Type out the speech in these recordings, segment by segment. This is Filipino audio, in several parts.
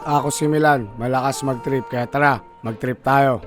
Ako si Milan, malakas mag-trip kaya tara, mag-trip tayo.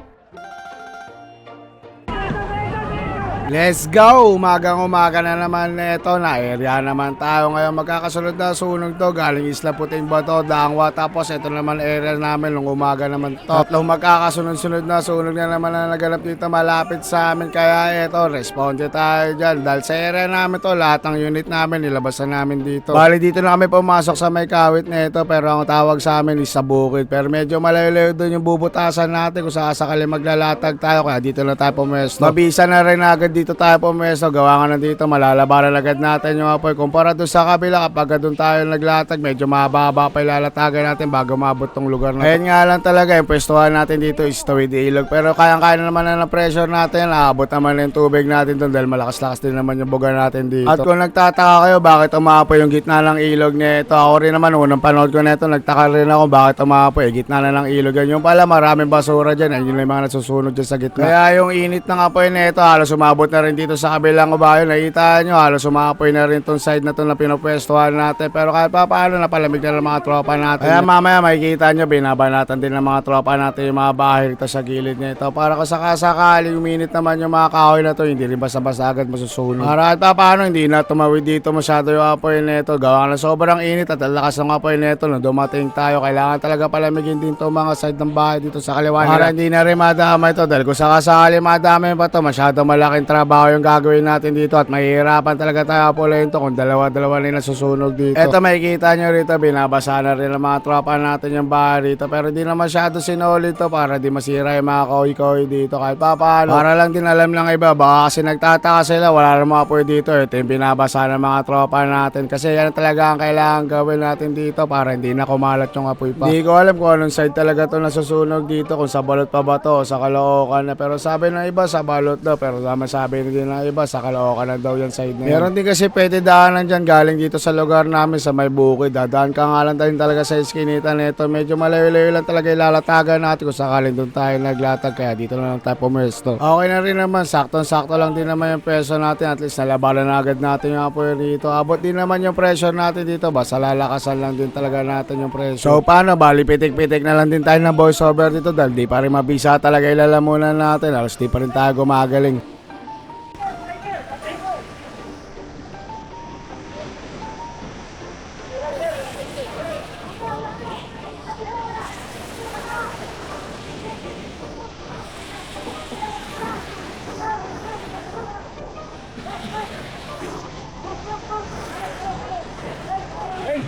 Let's go! Umagang-umaga na naman ito. Na-area naman tayo ngayon. Magkakasunod na sunog to. Galing Isla Puting Bato, Dangwa. Tapos ito naman area namin nung umaga naman to. Tatlong magkakasunod-sunod na sunog na naman na naganap dito malapit sa amin. Kaya ito, responde tayo dyan. Dahil sa area namin to, lahat ng unit namin nilabasan namin dito. Bali dito na kami pumasok sa may kawit na ito. Pero ang tawag sa amin is sa bukid. Pero medyo malayo-layo doon yung bubutasan natin kung sakasakali maglalatag tayo. Kaya dito na tayo pumesto. Mabisa na rin agad dito tayo pumesto, gawa nga na dito, malalabaran agad natin yung apoy. Kumpara doon sa kabila, kapag doon tayo naglatag, medyo mababa pa ilalatagan natin bago mabot tong lugar na. Ayan nga lang talaga, yung pwestuhan natin dito is tawid ilog. Pero kayang-kaya naman na ng pressure natin, aabot naman yung tubig natin doon dahil malakas-lakas din naman yung buga natin dito. At kung nagtataka kayo, bakit umapoy yung gitna ng ilog nito, ako rin naman, unang panood ko nito, nagtaka rin ako bakit umapoy, gitna na ng ilog yan. Yung pala, maraming basura dyan, yun yung mga nasusunog dyan sa gitna. Kaya yung init ng apoy nito, halos umabot na rin dito sa kabilang ubayo. Nakita nyo, halos umapoy na rin tong side na to na pinapwestuhan natin. Pero kahit pa paano, napalamig na ng mga tropa natin. Kaya mamaya makikita nyo, binabanatan din ng mga tropa natin yung mga bahay dito sa gilid nito. Para kung sakasakali uminit naman yung mga kahoy na to, hindi rin basta-basta agad masusunog. Para kahit pa paano, hindi na tumawid dito masyado yung apoy nito. Gawa na sobrang init at ang lakas ng apoy nito. Nung dumating tayo, kailangan talaga palamigin din to mga side ng bahay dito sa kaliwa. Para hindi na rin madama ito. Dahil kung sakasakali madama pa to, masyado malaking trabaho yung gagawin natin dito at mahihirapan talaga tayo apulayin to kung dalawa-dalawa na nasusunog dito. Eto makikita nyo rito, binabasa na rin ang mga tropa natin yung bahay dito, pero di na masyado sinulid to para di masira yung mga kahoy-kahoy dito kahit pa paano. Para lang din alam lang iba, baka kasi nagtataka sila, wala na mga apoy dito. Ito yung binabasa ng mga tropa natin kasi yan talaga ang kailangan gawin natin dito para hindi na kumalat yung apoy pa. Hindi ko alam kung anong side talaga to nasusunog dito, kung sa balot pa ba to o sa Caloocan na, pero sabi ng iba sa balot daw, pero sabi din ng iba sa Caloocan na daw yung side na yun. Meron din kasi pwede daanan dyan galing dito sa lugar namin sa may bukid. Dadaan ka nga lang tayo talaga sa iskinita nito. Medyo malayo-layo lang talaga ilalatagan natin kung sakaling doon tayo naglatag. Kaya dito na lang tayo pumesto. Okay na rin naman. Saktong-sakto lang din naman yung peso natin. At least nalabanan na agad natin yung apoy rito. Abot din naman yung pressure natin dito. Basta lalakasan lang din talaga natin yung pressure. So paano? Bali pitik-pitik na lang din tayo ng voice over dito. Dahil di pa rin mabisa talaga ilalamunan natin. Alos di pa rin tayo gumagaling.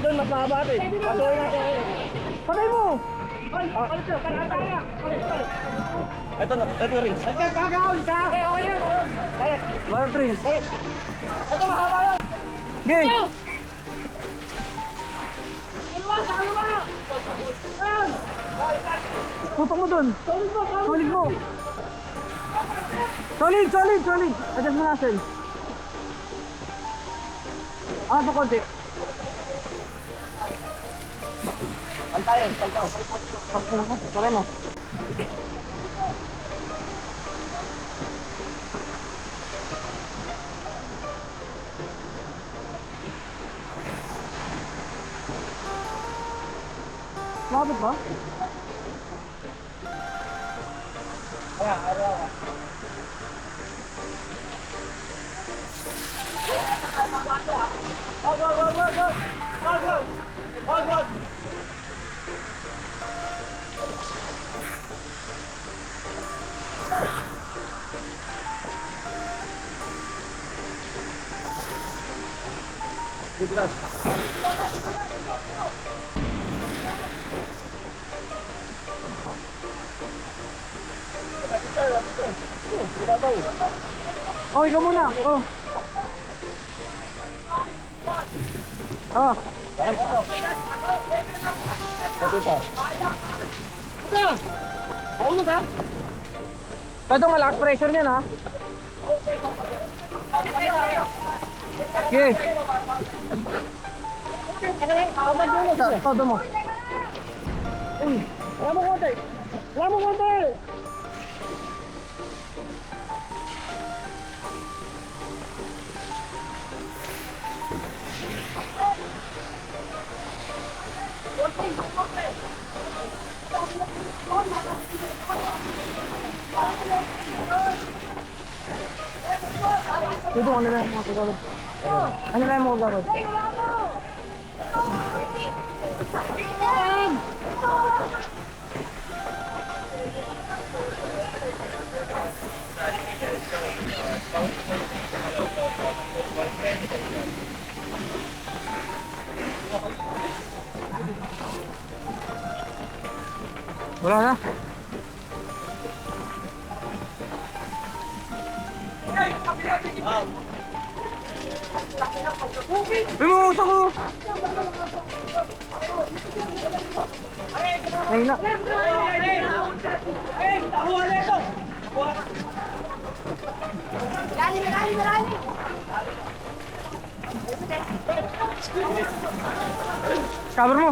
Doon mas mahaba ito eh. Patuloy natin. Patay mo! Alis na, kanataya! Ito rin. Kagawin ka! Okay yan! One rin. Ito mahaba yan! Game! Putok mo doon! Solid mo! Solid! Adjust mo natin. Pa konti. Pantayan. Tara mo. Mabot ba? Ayaw. Go! Oh, ikaw muna. Oh. Ah. Ito malakas pressure niyan ha. Okay. Todo mo. Wala mo konti. Dito, ano na yung mga kagawad? Ano na yung mga kagawad? Wala na. Bimus ako! Ayun na. Cover mo.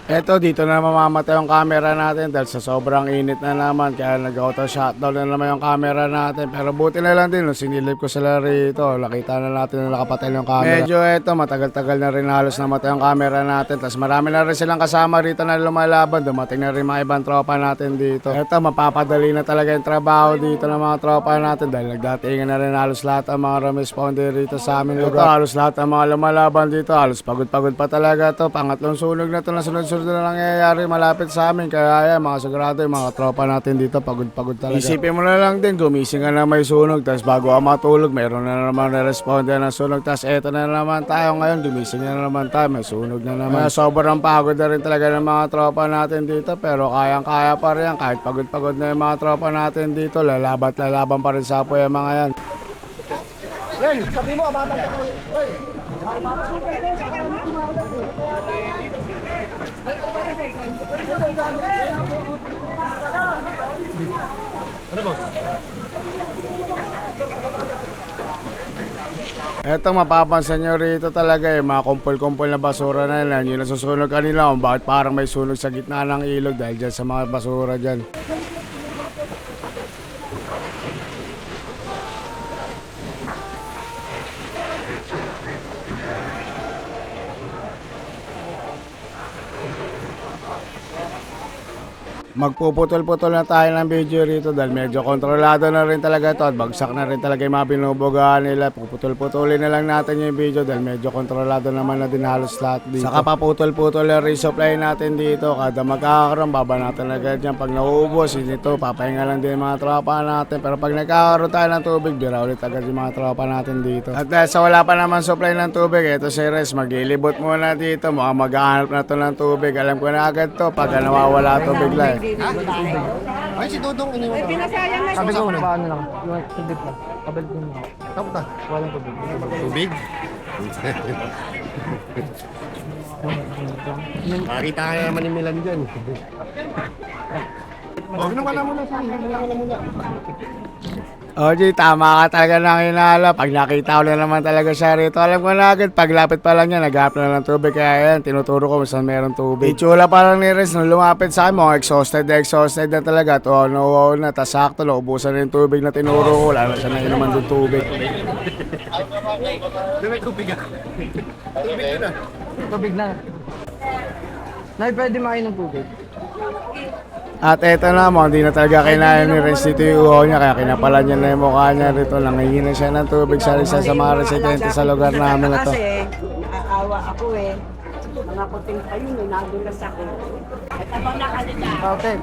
Eto, dito na mamamatay yung camera natin dahil sa sobrang init na naman. Kaya nag-auto shutdown na naman yung camera natin. Pero buti na lang din, nung sinilip ko sila rito, nakita na natin na nakapatay yung camera. Medyo eto, matagal-tagal na rin halos namatay yung camera natin. Tapos marami na rin silang kasama rito na lumalaban. Dumating na rin mga ibang tropa natin dito. Eto, mapapadali na talaga yung trabaho dito ng mga tropa natin. Dahil nagdatingan na rin halos lahat ang mga responder rito sa amin lugar. Halos lahat ang mga lumalaban dito. Halos pagod-pagod pa talaga to. Pangatlong sunog na to na sunod-sunod na nangyayari malapit sa amin. Kaya yan, mga sigurado yung mga tropa natin dito pagod-pagod talaga. Isipin mo na lang din, gumising ka na may sunog, tapos bago ka matulog mayroon na naman na-responde ng sunog, tapos eto na naman tayo ngayon, gumising na naman tayo, may sunog na naman. Kaya sobrang pagod na rin talaga ng mga tropa natin dito, pero kayang-kaya pa rin yan. Kahit pagod-pagod na yung mga tropa natin dito, lalaban pa rin sa apoy yung mga yan. Yan, sabi mo, batang ka. Eto, mapapansin nyo rito talaga mga kumpul-kumpul na basura na yan. Yung nasusunog kanila kung bakit parang may sunog sa gitna ng ilog dahil dyan sa mga basura dyan. Magpuputol-putol na tayo ng video rito dahil medyo kontrolado na rin talaga ito at bagsak na rin talaga yung mga binubugahan nila. Puputol-putulin na lang natin yung video dahil medyo kontrolado naman na din halos lahat dito. Saka paputol-putol yung resupply natin dito. Kada magkakaroon, baba natin agad yan. Pag nauubos, ito, papahinga lang din yung mga tropa natin. Pero pag nagkakaroon tayo ng tubig, bira ulit agad yung mga tropa natin dito. At dahil sa wala pa naman supply ng tubig, ito si Rez, mag-ilibot muna dito. Mukhang maghahanap na to ng tubig. Alam ko na agad to pag nawawala to bigla eh. Ay, si Dodong iniwan ko. Pinasayang na Sabi ko na. paano lang? Yung tubig lang. Kabalik din mo. Kapunta. Walang tubig. Tubig? Makita ka naman ni Milan dyan. Huwag na wala muna sa akin. Wala muna. OG, tama ka talaga ng hinala. Pag nakita ko na naman talaga siya rito, alam ko na agad, paglapit pa lang niya, nag-hap na ng tubig. Kaya yan, tinuturo ko kung saan meron tubig. Itsula pa lang ni Rez, nung lumapit sa akin, mga exhausted na talaga. To, no, na, tas sakto, naubusan na yung tubig na tinuro ko. Wala na siya na inuman doon tubig. May tubig ah. Tubig na. Tubig na. Nay, pwede makain ng tubig. At eto na mo, hindi na talaga kinain ni Rez dito yung uho niya. Kaya kinapalan niya na yung mukha niya rito. Nangihina siya ng tubig sa isa sa mga residente sa lugar namin na to. Kasi, aawa ako eh. Mga puting kayo, nagulas ako. At abang nakalita. Okay.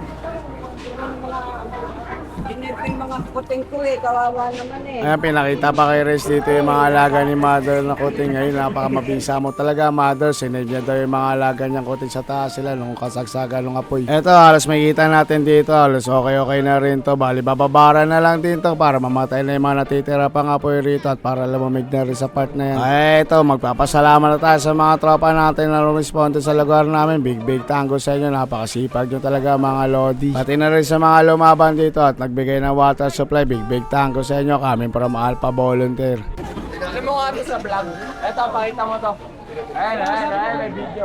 Pinip yung mga puting ko eh, kawawa naman eh. Ayan, pinakita pa kay Rez dito yung mga alaga ni Mother na kuting. Ngayon, napakamabisa mo talaga, Mother. Sinave niya daw yung mga alaga niyang kuting sa taas sila nung kasagsaga ng apoy. Eto, halos makikita natin dito. Halos okay na rin to. Bali, bababara na lang din to para mamatay na yung mga natitira pang apoy rito at para lumamig na rin sa part na yan. Ay, eto, magpapasalamat na tayo sa mga tropa natin na rumisponde sa lugar namin. Big tango sa inyo. Napakasipag nyo talaga, mga Lodi. Pati na rin sa mga lumaban dito at nagbigay ng water supply. Big tango sa inyo. Kami from Alpha Volunteer. Alam mo nga ito sa vlog. Eto, pakita mo to. Ayan, may video.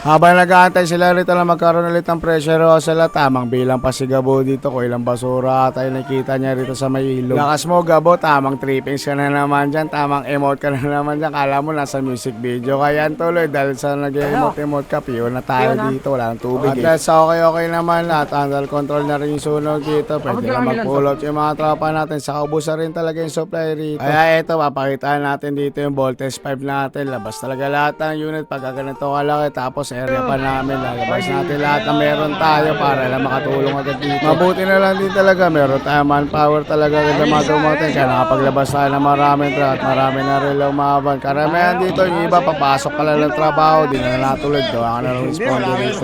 Habang nag-aantay sila rito na magkaroon ulit ng pressure sila, tamang bilang pa si Gabo dito kung ilang basura tayo nakita niya rito sa may ilog. Lakas mo Gabo, tamang trippings ka na naman dyan, tamang emote ka na naman dyan, kala mo nasa music video. Kaya tuloy dahil sa nag-emote ka, piyo na tayo dito, wala nang tubig. At dahil sa okay naman at under control na rin yung sunog dito, pwede na mag-pull out yung mga tropa natin, sa kaubusan rin talaga yung supply rito. Kaya ito, papakitaan natin dito yung voltage 5 natin, labas talaga lahat ng unit pagka ganito kalaki, tapos area pa namin, lalabas natin lahat na meron tayo para lang makatulong agad dito. Mabuti na lang din talaga, meron tayo manpower talaga agad na dumating, kaya nakapaglabas tayo ng maraming truck at marami na rin lumaban. Karamihan dito, yung iba papasok ka lang ng trabaho, di na natulog, gawa ka na ng responder dito.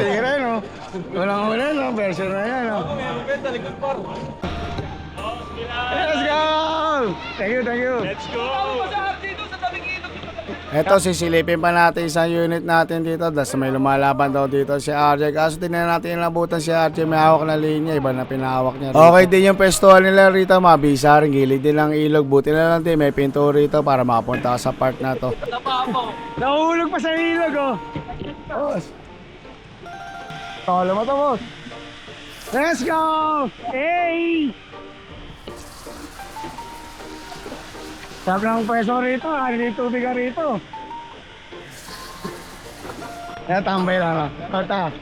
Walang huli, no? Version na yan, no? Let's go! Thank you. Eto, sisilipin pa natin isang unit natin dito dahil may lumalaban daw dito si RJ. Kaso din na natin inabutan si RJ, may hawak na linya, iba na pinahawak niya rito. Okay din yung pestuhan nila rito, mabisa rin, gilid din ng ilog. Buti na lang din, may pinto rito para makapunta ka sa part na to. Nahulog pa sa ilog, oh! Boss! Tolo mo to, boss! Let's go! Hey! Sabi ng pwesto rito, hindi tubig ka rito. Kaya tambay lang, Kata.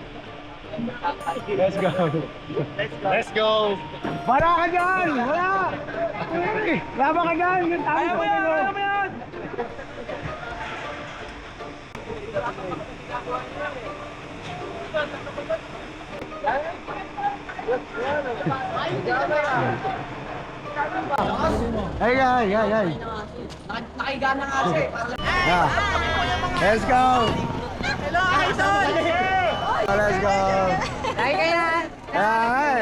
Let's go. Let's go! Wala ka dyan! Wala! Laban ka dyan! Kaya mo yan! Kaya mo yan! Hey. Nakahiga na nga siya eh. Yeah. Let's go! Hello, idol! Let's go! Nakikaya na.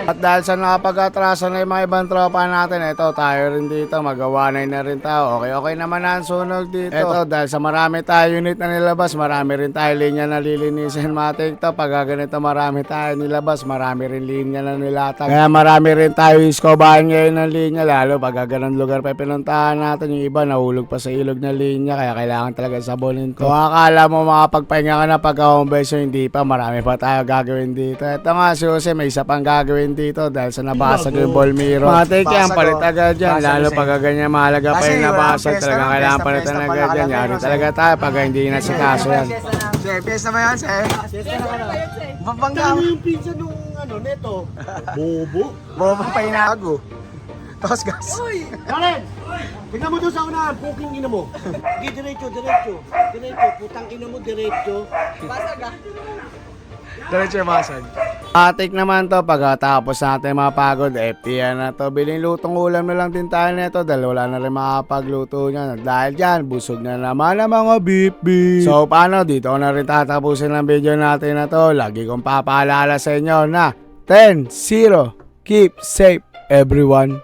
At dahil sa nakapag-atraso na yung mga ibang tropa natin, ito tayo rin dito, magawanay na rin tayo. Okay naman na ang sunog dito. Ito dahil sa marami tayo unit na nilabas, marami rin tayo linya na lilinisin matik to. Pag ganito marami tayo nilabas, marami rin linya na nilatag. Kaya marami rin tayo iskobahan ngayon ng linya, lalo pag ganun lugar pa pinuntahan natin, yung iba nahulog pa sa ilog na linya, kaya kailangan talaga sabunin to. Kung akala mo makapagpahinga ka na pagka-home base, hindi pa, marami pa tayo gagawin dito. Ito nga si Jose, may isa pang gagawin dito dahil sa nabasag yung ball mirror. Matik yan, palit agad dyan. Lalo pag ganyan mahalaga pa yung nabasag, talagang kailangan palitan agad yan. Yari talaga tayo pag hindi na si kaso yan. Sir, piyesta mo yan, sir. Mabangga mo yung pinsa nung neto. Bobo. Bobo pa inago. Tapos gas. Karen! Tingnan mo doon sa unahan, puking ina mo. Di diretso. Putang ina mo, diretso. Diretso yung masag. Atik naman to, pagkatapos natin mapagod, FTN na to. Biling lutong ulam na lang din tayo nito dahil wala na rin makapagluto niya. Dahil dyan, busog na naman ang mga beep. So paano, dito ko na rin tatapusin ang video natin na to. Lagi kong papaalala sa inyo na 10-0, keep safe everyone.